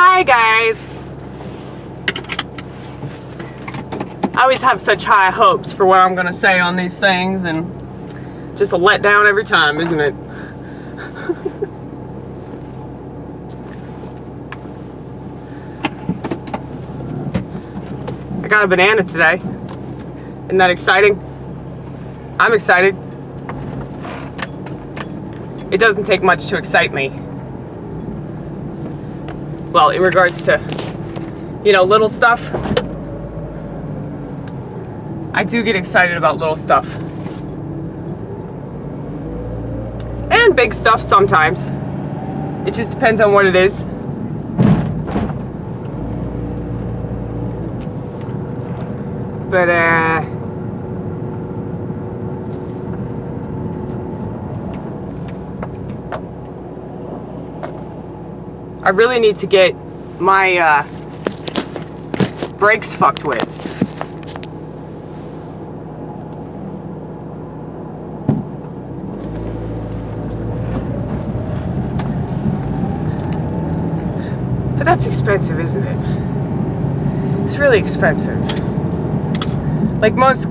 Hi guys! I always have such high hopes for what I'm gonna say on these things, and just a letdown every time, isn't it? I got a banana today. Isn't that exciting? I'm excited. It doesn't take much to excite me. Well, in regards to, you know, little stuff, I do get excited about little stuff. And big stuff sometimes. It just depends on what it is. But, I really need to get my brakes fucked with. But that's expensive, isn't it? It's really expensive. Like most,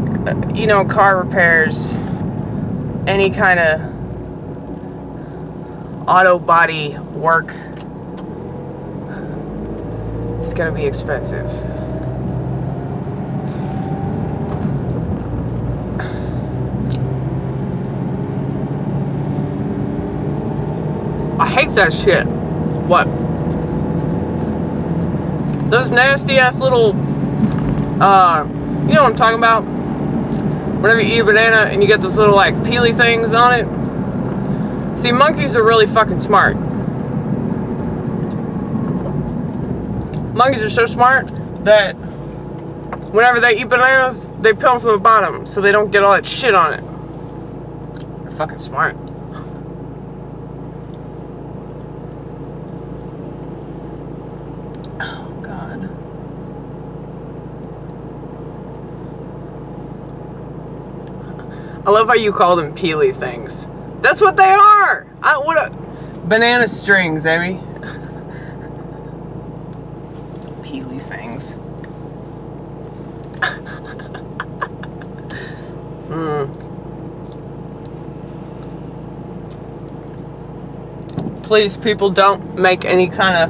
you know, car repairs, any kind of auto body work, it's gonna be expensive. I hate that shit. What? Those nasty ass little, you know what I'm talking about? Whenever you eat a banana and you get those little like peelie things on it. See, monkeys are really fucking smart. Monkeys are so smart that whenever they eat bananas, they peel them from the bottom so they don't get all that shit on it. They're fucking smart. Oh, God. I love how you call them peelie things. That's what they are! Banana strings, Amy. Peelie things. Please, people, don't make any kind of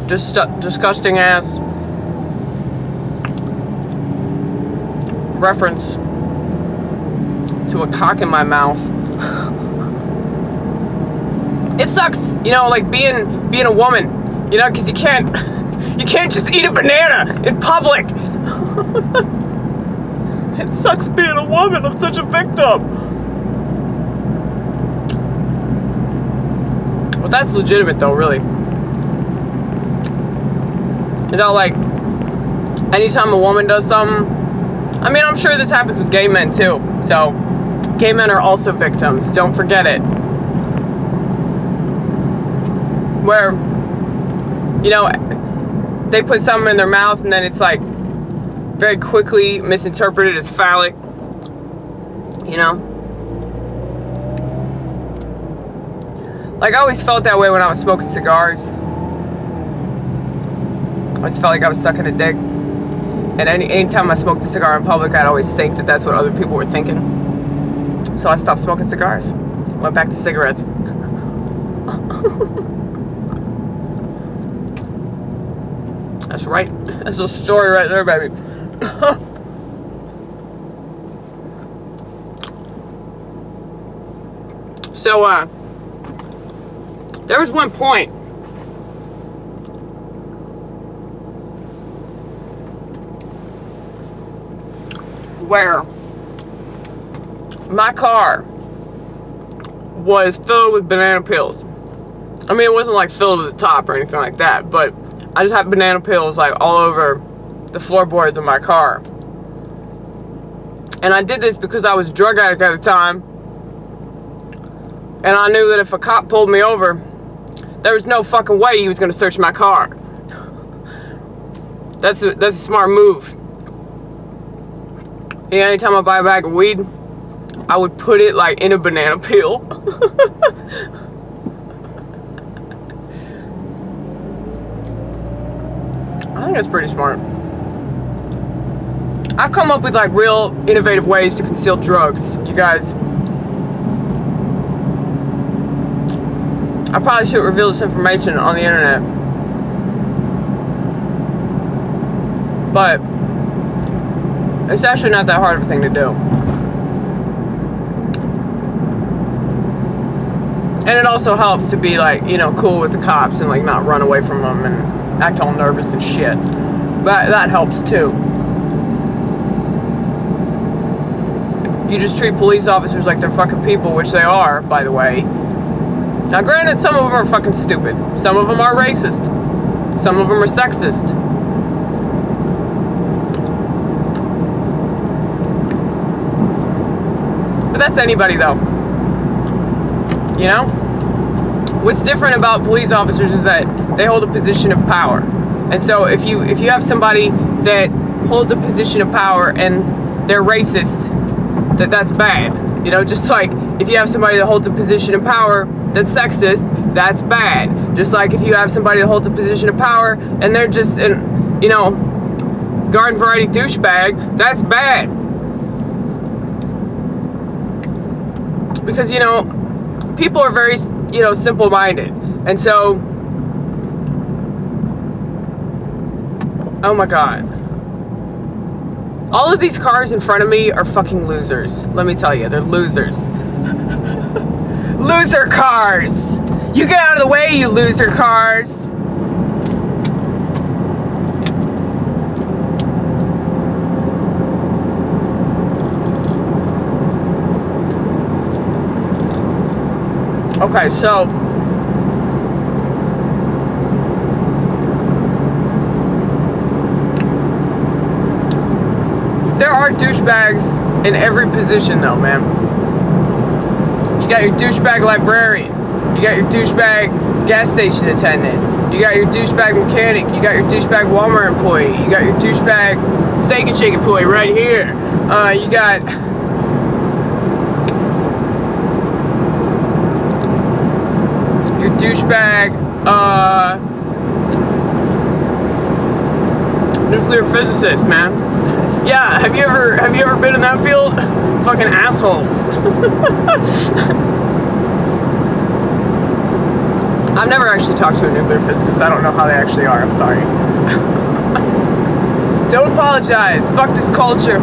disgusting ass reference to a cock in my mouth. It sucks, you know, like being a woman, you know, because you can't just eat a banana in public. It sucks being a woman. I'm such a victim. Well, that's legitimate though, really. You know, like anytime a woman does something, I mean, I'm sure this happens with gay men too. So, gay men are also victims. Don't forget it. Where, you know, they put something in their mouth and then it's like very quickly misinterpreted as phallic. You know? Like, I always felt that way when I was smoking cigars. I always felt like I was sucking a dick. And anytime I smoked a cigar in public, I'd always think that that's what other people were thinking. So I stopped smoking cigars. Went back to cigarettes. That's right. That's a story right there, baby. So, there was one point where my car was filled with banana peels. I mean, it wasn't like filled to the top or anything like that, but I just had banana peels like all over the floorboards of my car. And I did this because I was a drug addict at the time. And I knew that if a cop pulled me over, there was no fucking way he was gonna search my car. That's a smart move. Yeah, anytime I buy a bag of weed, I would put it like in a banana peel. think that's pretty smart. I've come up with like real innovative ways to conceal drugs, you guys. I probably shouldn't reveal this information on the internet. But it's actually not that hard of a thing to do. And it also helps to be like, you know, cool with the cops and like not run away from them and act all nervous and shit. But that helps too. You just treat police officers like they're fucking people, which they are, by the way. Now, granted, some of them are fucking stupid. Some of them are racist. Some of them are sexist. But that's anybody, though. You know? What's different about police officers is that they hold a position of power. And so if you have somebody that holds a position of power and they're racist, that's bad. You know, just like if you have somebody that holds a position of power that's sexist, that's bad. Just like if you have somebody that holds a position of power and they're just an, you know, garden variety douchebag, that's bad. Because, you know, people are very, you know, simple-minded. And so, oh my God. All of these cars in front of me are fucking losers. Let me tell you, they're losers. Loser cars! You get out of the way, you loser cars! Okay, so there are douchebags in every position though, man. You got your douchebag librarian. You got your douchebag gas station attendant. You got your douchebag mechanic. You got your douchebag Walmart employee. You got your douchebag Steak and Shake employee right here. You got your douchebag nuclear physicist, man. Yeah, have you ever been in that field? Fucking assholes. I've never actually talked to a nuclear physicist. I don't know how they actually are. I'm sorry. Don't apologize. Fuck this culture.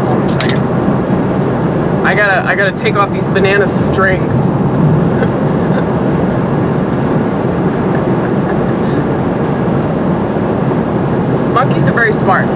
Hold on a second. I gotta take off these banana strings. Monkeys are very smart.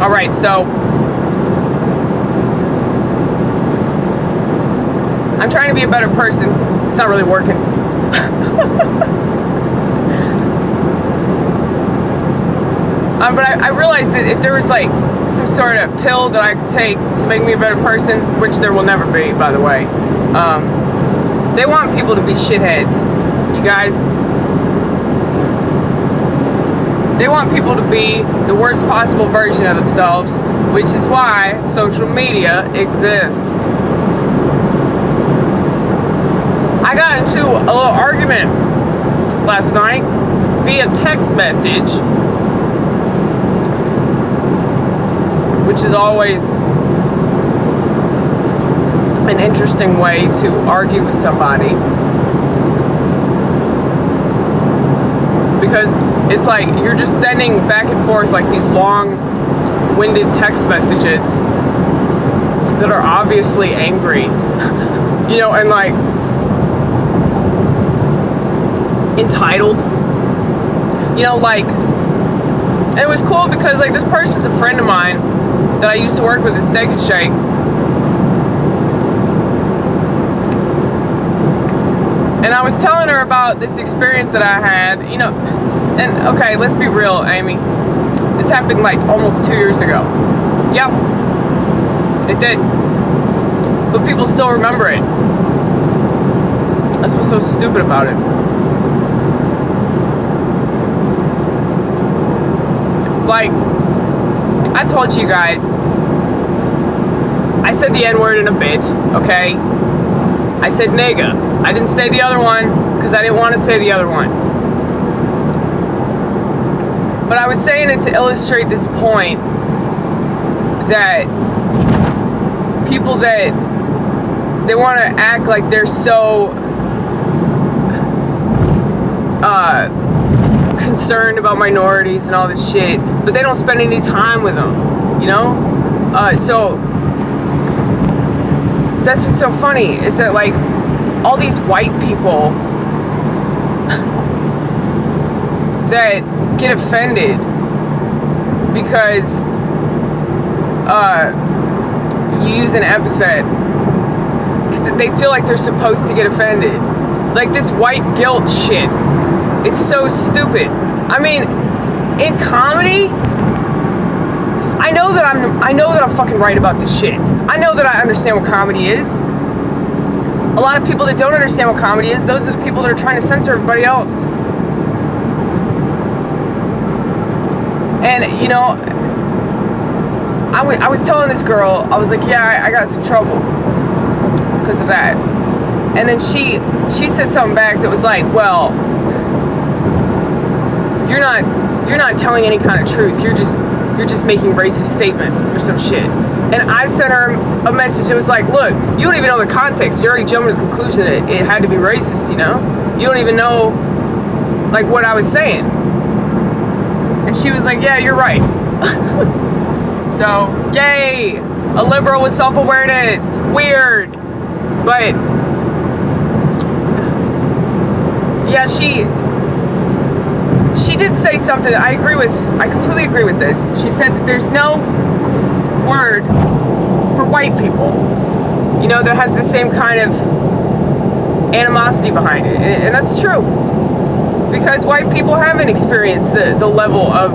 All right, so I'm trying to be a better person. It's not really working. But I realized that if there was like some sort of pill that I could take to make me a better person, which there will never be, by the way, they want people to be shitheads, you guys. They want people to be the worst possible version of themselves, which is why social media exists. I got into a little argument last night via text message, which is always an interesting way to argue with somebody, because it's like you're just sending back and forth like these long-winded text messages that are obviously angry, you know, and like entitled, you know, like, and it was cool because like this person's a friend of mine that I used to work with at Steak and Shake. And I was telling her about this experience that I had, you know, and okay, let's be real, Amy. This happened like almost 2 years ago. Yep, it did. But people still remember it. That's so stupid about it. Like, I told you guys, I said the N-word in a bit, okay? I said nigga. I didn't say the other one because I didn't want to say the other one. But I was saying it to illustrate this point that people that they want to act like they're so concerned about minorities and all this shit, but they don't spend any time with them, you know? So that's what's so funny, is that like all these white people that get offended because you use an epithet, because they feel like they're supposed to get offended. Like this white guilt shit. It's so stupid. I mean, in comedy, I know that I'm fucking right about this shit. I know that I understand what comedy is. A lot of people that don't understand what comedy is, those are the people that are trying to censor everybody else. And, you know, I was telling this girl, I was like, yeah, I got some trouble because of that. And then she said something back that was like, well, you're not telling any kind of truth. You're just making racist statements or some shit. And I sent her a message that was like, look, you don't even know the context. You already jumped to the conclusion that it had to be racist, you know? You don't even know, like, what I was saying. And she was like, yeah, you're right. So, yay! A liberal with self-awareness. Weird. But, yeah, she did say something that I completely agree with this. She said that there's no word for white people, you know, that has the same kind of animosity behind it. And that's true. Because white people haven't experienced the level of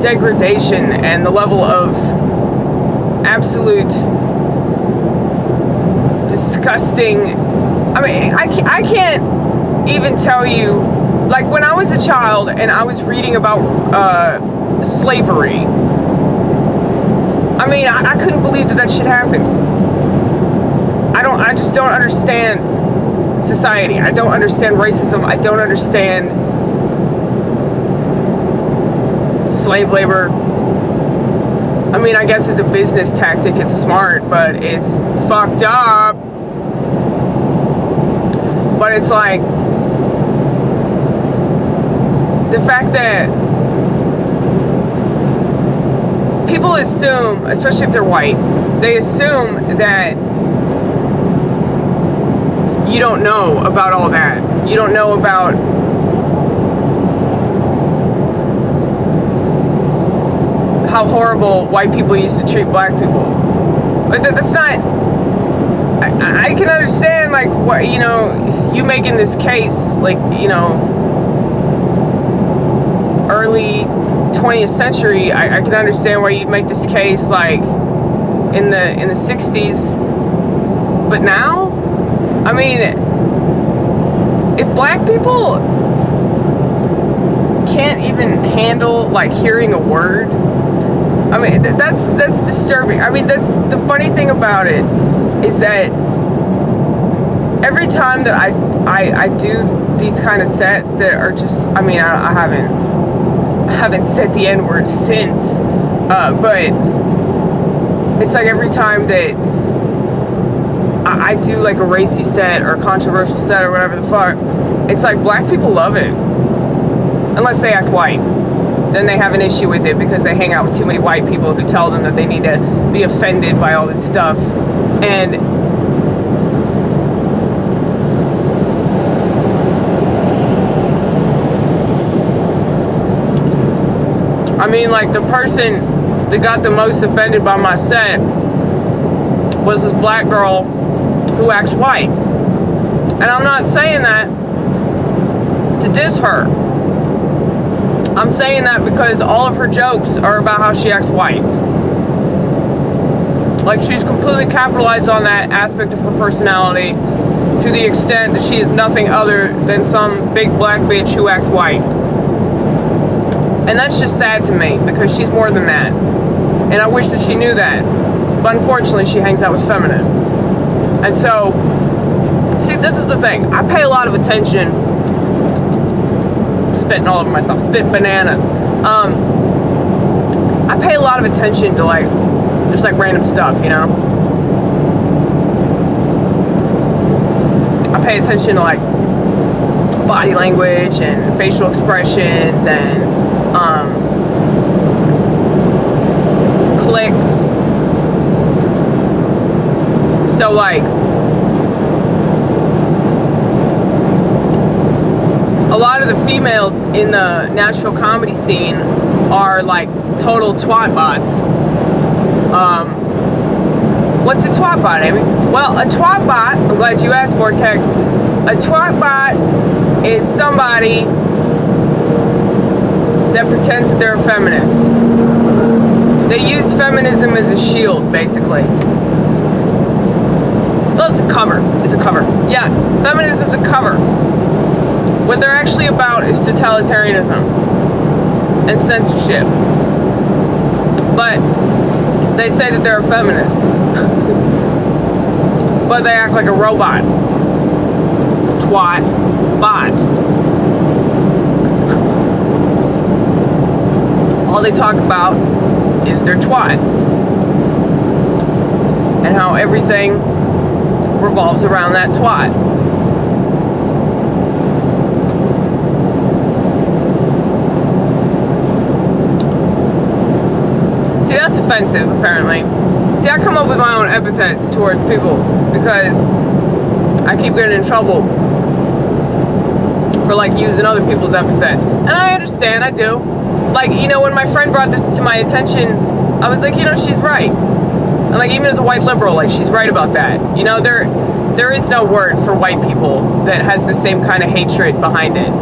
degradation and the level of absolute disgusting. I mean, I can't even tell you, like when I was a child and I was reading about slavery, I mean, I couldn't believe that shit happened. I just don't understand society. I don't understand racism. I don't understand slave labor. I mean, I guess as a business tactic, it's smart, but it's fucked up. But it's like, the fact that people assume, especially if they're white, they assume that you don't know about all that. You don't know about how horrible white people used to treat black people. But that's not, I can understand, like, what, you know, you making this case, like, you know, early 20th century, I can understand why you'd make this case, like, in the 60s. But now, I mean, if black people can't even handle, like, hearing a word, I mean, that's disturbing. I mean, that's the funny thing about it, is that every time that I do these kind of sets that are just, I mean, I haven't said the N-word since, but it's like every time that I do like a racy set or a controversial set or whatever the fuck, it's like black people love it, unless they act white. Then they have an issue with it because they hang out with too many white people who tell them that they need to be offended by all this stuff. And I mean, like, the person that got the most offended by my set was this black girl who acts white. And I'm not saying that to diss her. I'm saying that because all of her jokes are about how she acts white. Like, she's completely capitalized on that aspect of her personality to the extent that she is nothing other than some big black bitch who acts white. And that's just sad to me, because she's more than that. And I wish that she knew that. But unfortunately, she hangs out with feminists. And so, see, this is the thing. I pay a lot of attention. Spitting all over myself. Spit bananas. I pay a lot of attention to, like, just like random stuff, you know? I pay attention to, like, body language and facial expressions and clicks. So, like, a lot of the females in the Nashville comedy scene are like total twat bots. What's a twat bot, Amy? Well, a twat bot, I'm glad you asked, Vortex. A twat bot is somebody that pretends that they're a feminist. They use feminism as a shield, basically. Well, it's a cover. It's a cover. Yeah, feminism's a cover. What they're actually about is totalitarianism and censorship. But they say that they're a feminist. But they act like a robot. Twat bot. All they talk about is their twat. And how everything revolves around that twat. See, that's offensive, apparently. See, I come up with my own epithets towards people because I keep getting in trouble for, like, using other people's epithets. And I understand, I do. Like, you know, when my friend brought this to my attention, I was like, you know, she's right. And, like, even as a white liberal, like, she's right about that. You know, there is no word for white people that has the same kind of hatred behind it.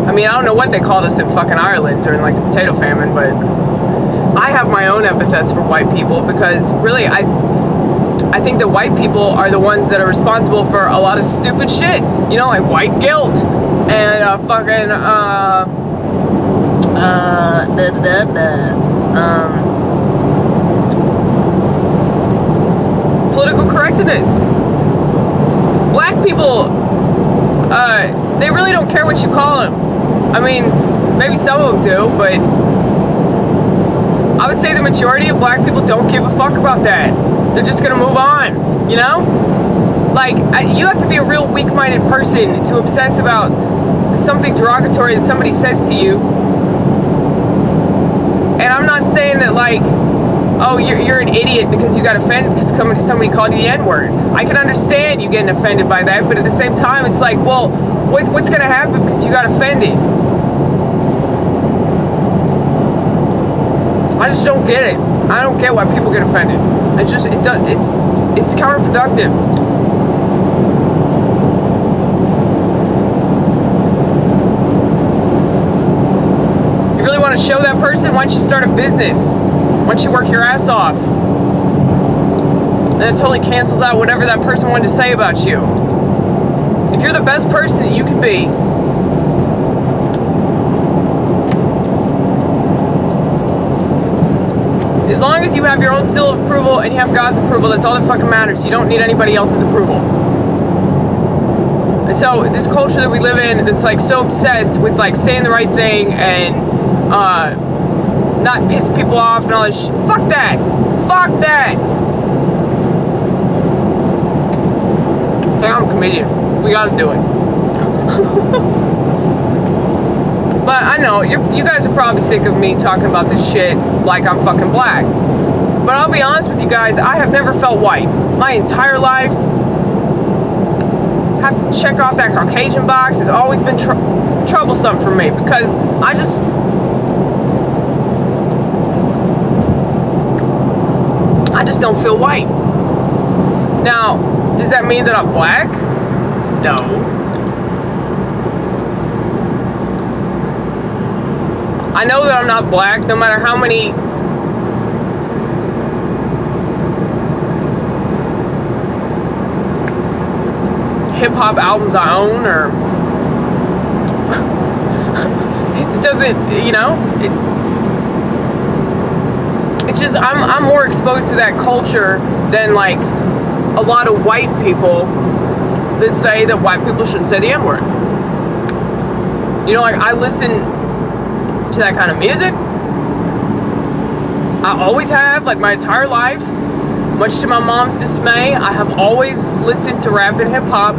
I mean, I don't know what they called us in fucking Ireland during, like, the potato famine, but I have my own epithets for white people because, really, I think that white people are the ones that are responsible for a lot of stupid shit. You know, like white guilt and political correctness. Black people, they really don't care what you call them. I mean, maybe some of them do, but I would say the majority of black people don't give a fuck about that. They're just gonna move on, you know? Like, you have to be a real weak-minded person to obsess about something derogatory that somebody says to you. And I'm not saying that, like, oh, you're an idiot because you got offended because somebody called you the N-word. I can understand you getting offended by that, but at the same time, it's like, well, what's gonna happen because you got offended? I just don't get it. I don't get why people get offended. It's just, it's counterproductive. You really want to show that person? Why don't you start a business? Why don't you work your ass off? And it totally cancels out whatever that person wanted to say about you. If you're the best person that you can be, as long as you have your own seal of approval and you have God's approval, that's all that fucking matters. You don't need anybody else's approval. And so this culture that we live in that's like so obsessed with like saying the right thing and not pissing people off and all this shit. Fuck that. Fuck that. Okay, I'm a comedian. We gotta do it. But I know, you guys are probably sick of me talking about this shit like I'm fucking black. But I'll be honest with you guys, I have never felt white. My entire life, have to check off that Caucasian box has always been troublesome for me because I just don't feel white. Now, does that mean that I'm black? No. I know that I'm not black, no matter how many hip-hop albums I own, or it doesn't, you know, it's just, I'm more exposed to that culture than like a lot of white people that say that white people shouldn't say the N-word. You know, like, I listen to that kind of music. I always have, like, my entire life. Much to my mom's dismay, I have always listened to rap and hip-hop.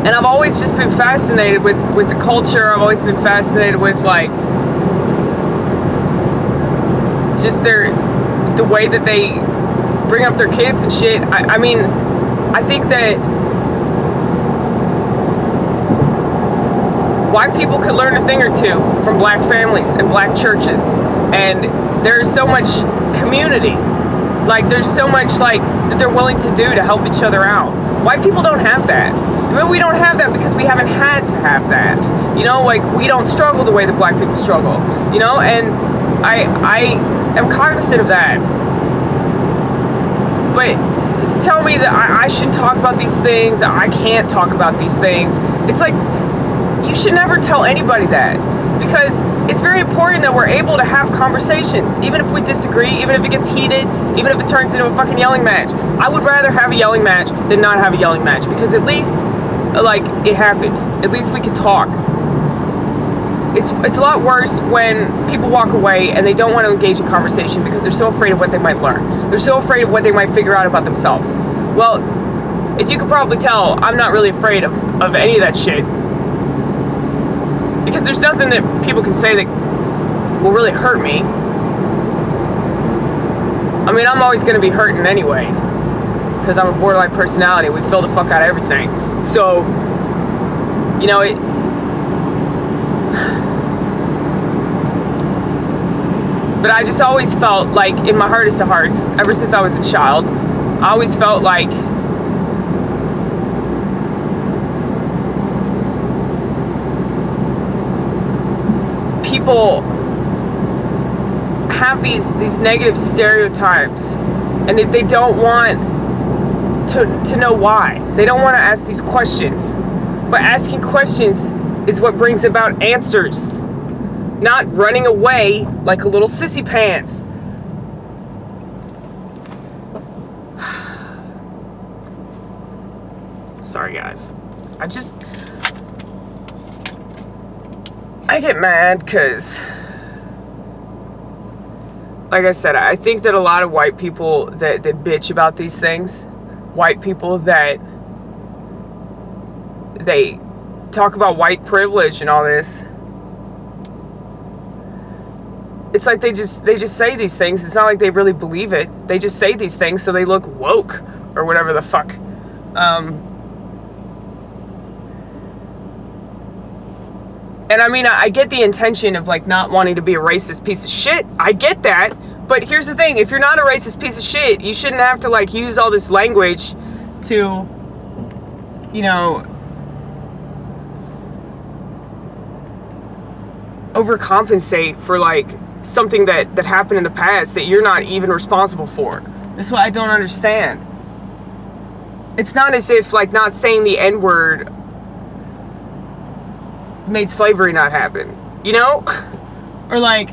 And I've always just been fascinated with the culture. I've always been fascinated with, like, just the way that they bring up their kids and shit. I mean, I think that white people could learn a thing or two from black families and black churches. And there's so much community. Like, there's so much, like, that they're willing to do to help each other out. White people don't have that. I mean, we don't have that because we haven't had to have that. You know, like, we don't struggle the way that black people struggle. You know, and I am cognizant of that. But to tell me that I shouldn't talk about these things, I can't talk about these things, it's like, you should never tell anybody that, because it's very important that we're able to have conversations, even if we disagree, even if it gets heated, even if it turns into a fucking yelling match. I would rather have a yelling match than not have a yelling match, because at least, like, it happened. At least we could talk. It's a lot worse when people walk away and they don't want to engage in conversation because they're so afraid of what they might learn. They're so afraid of what they might figure out about themselves. Well, as you can probably tell, I'm not really afraid of any of that shit. Because there's nothing that people can say that will really hurt me. I mean, I'm always going to be hurting anyway. Because I'm a borderline personality. We feel the fuck out of everything. So, you know, but I just always felt like, in my hardest of hearts, ever since I was a child, I always felt like people have these negative stereotypes, and they don't want to know why. They don't want to ask these questions. But asking questions is what brings about answers. Not running away like a little sissy pants. Sorry, guys. I get mad because, like I said, I think that a lot of white people that bitch about these things, white people that they talk about white privilege and all this, it's like they just say these things. It's not like they really believe it. They just say these things so they look woke or whatever the fuck. And I mean, I get the intention of, like, not wanting to be a racist piece of shit. I get that. But here's the thing. If you're not a racist piece of shit, you shouldn't have to, like, use all this language to, you know, overcompensate for, like, something that happened in the past that you're not even responsible for. That's what I don't understand. It's not as if, like, not saying the N-word made slavery not happen, you know? Or, like,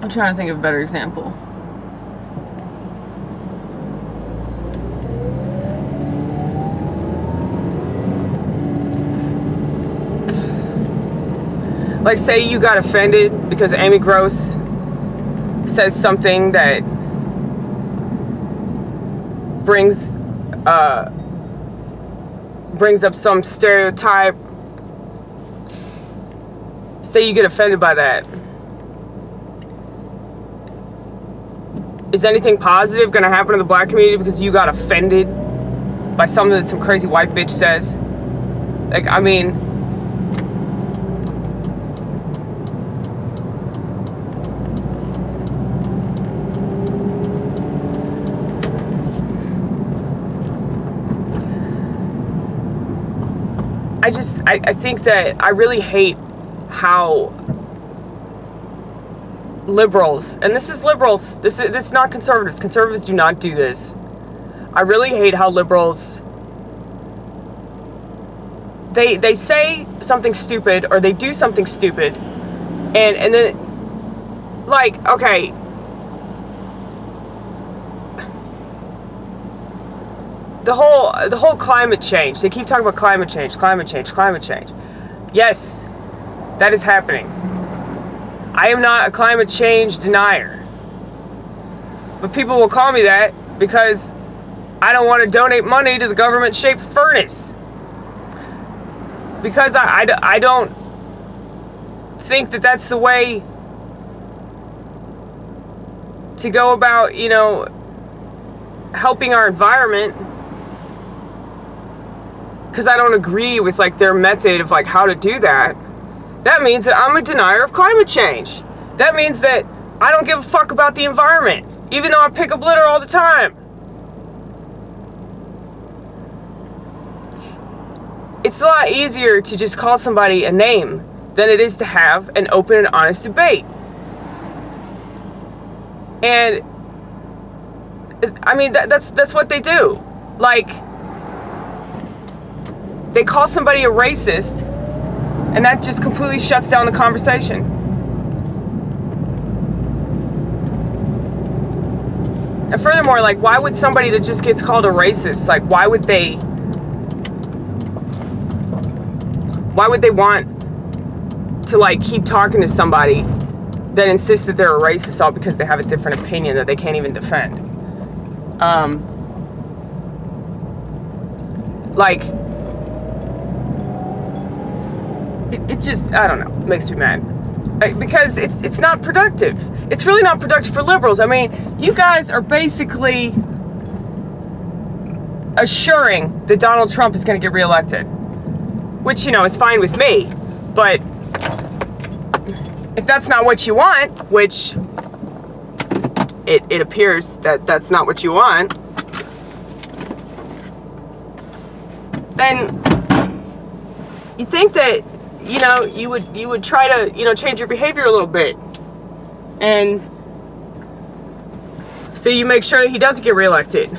I'm trying to think of a better example. Like, say you got offended because Amy Gross says something that brings up some stereotype. Say you get offended by that. Is anything positive going to happen to the black community because you got offended by something that some crazy white bitch says? Like, I mean, I think that I really hate how liberals, and this is liberals, this is not conservatives. Conservatives do not do this. I really hate how liberals, they say something stupid or they do something stupid, and then, like, okay, the whole climate change. They keep talking about climate change. Yes, that is happening. I am not a climate change denier, but people will call me that because I don't want to donate money to the government-shaped furnace, because I don't think that that's the way to go about, you know, helping our environment, because I don't agree with, like, their method of, like, how to do that. That means that I'm a denier of climate change. That means that I don't give a fuck about the environment, even though I pick up litter all the time. It's a lot easier to just call somebody a name than it is to have an open and honest debate. And I mean, that's what they do. Like, they call somebody a racist, and that just completely shuts down the conversation. And furthermore, like, why would somebody that just gets called a racist, like, why would they want to, like, keep talking to somebody that insists that they're a racist all because they have a different opinion that they can't even defend? Like, it just, I don't know, makes me mad. Because it's not productive. It's really not productive for liberals. I mean, you guys are basically assuring that Donald Trump is going to get reelected, which, you know, is fine with me. But if that's not what you want, which it appears that that's not what you want, then you think that, you know, you would try to, you know, change your behavior a little bit. And so you make sure that he doesn't get reelected.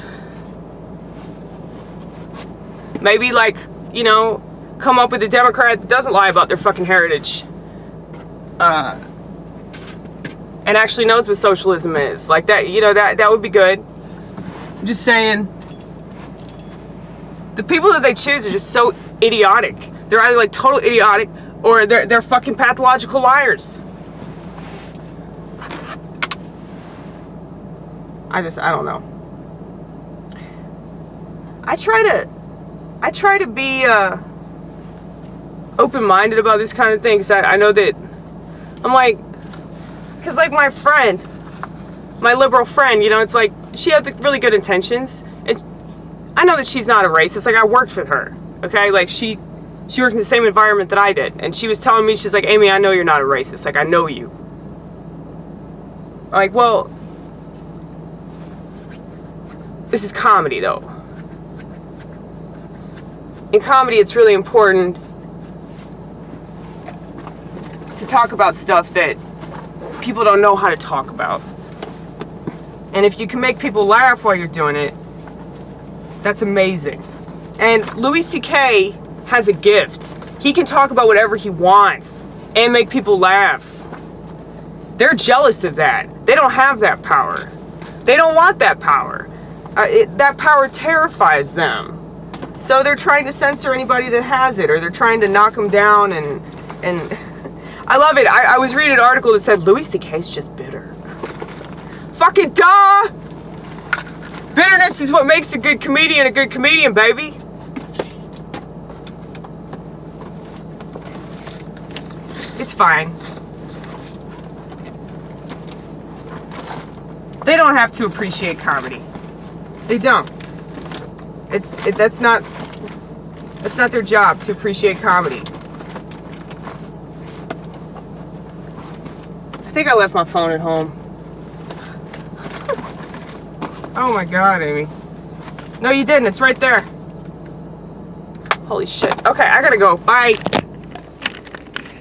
Maybe, like, you know, come up with a Democrat that doesn't lie about their fucking heritage. And actually knows what socialism is. Like, that, you know, that would be good. I'm just saying, the people that they choose are just so idiotic. They're either, like, total idiotic, or they're fucking pathological liars. I don't know. I try to be open-minded about this kind of thing, because I know that I'm like, because, like, my friend, my liberal friend, you know, it's like, she had really good intentions, and I know that she's not a racist. Like, I worked with her, okay? Like, she worked in the same environment that I did, and she was telling me, she's like, Amy, I know you're not a racist. Like, I know you. I'm like, well, this is comedy, though. In comedy, it's really important to talk about stuff that people don't know how to talk about. And if you can make people laugh while you're doing it, that's amazing. And Louis C.K. has a gift. He can talk about whatever he wants and make people laugh. They're jealous of that. They don't have that power. They don't want that power. That power terrifies them. So they're trying to censor anybody that has it, or they're trying to knock them down, and I love it. I was reading an article that said Louis C.K.'s just bitter. Fucking duh! Bitterness is what makes a good comedian, baby. It's fine. They don't have to appreciate comedy. They don't. That's not their job to appreciate comedy. I think I left my phone at home. Oh my God, Amy. No, you didn't. It's right there. Holy shit. Okay, I gotta go. Bye.